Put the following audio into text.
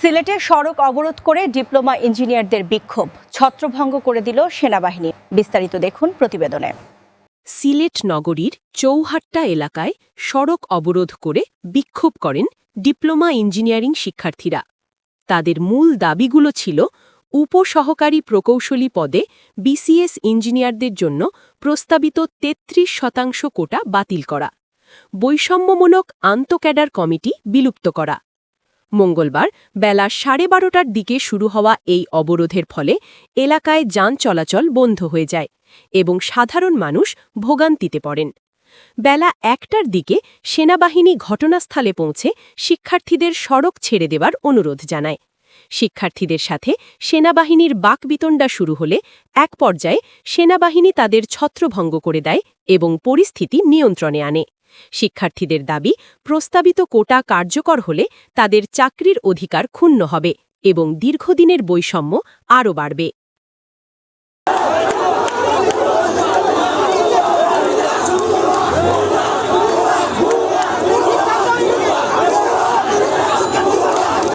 সিলেটে সড়ক অবরোধ করে ডিপ্লোমা ইঞ্জিনিয়ারদের বিক্ষোভ ছত্রভঙ্গ করে দিল সেনাবাহিনী। বিস্তারিত দেখুন প্রতিবেদনে। সিলেট নগরীর চৌহাট্টা এলাকায় সড়ক অবরোধ করে বিক্ষোভ করেন ডিপ্লোমা ইঞ্জিনিয়ারিং শিক্ষার্থীরা। তাদের মূল দাবিগুলো ছিল উপসহকারী প্রকৌশলী পদে বিসিএস ইঞ্জিনিয়ারদের জন্য প্রস্তাবিত ৩৩% কোটা বাতিল করা, বৈষম্যমূলক আন্তঃক্যাডার কমিটি বিলুপ্ত করা। মঙ্গলবার বেলা 12:30টার দিকে শুরু হওয়া এই অবরোধের ফলে এলাকায় যান চলাচল বন্ধ হয়ে যায় এবং সাধারণ মানুষ ভোগান্তিতে পড়েন। বেলা 1টার দিকে সেনাবাহিনী ঘটনাস্থলে পৌঁছে শিক্ষার্থীদের সড়ক ছেড়ে দেওয়ার অনুরোধ জানায়। শিক্ষার্থীদের সাথে সেনাবাহিনীর বাকবিতণ্ডা শুরু হলে এক পর্যায়ে সেনাবাহিনী তাদের ছত্রভঙ্গ করে দেয় এবং পরিস্থিতি নিয়ন্ত্রণে আনে। শিক্ষার্থীদের দাবি, প্রস্তাবিত কোটা কার্যকর হলে তাদের চাকরির অধিকার ক্ষুণ্ণ হবে এবং দীর্ঘদিনের বৈষম্য আরও বাড়বে।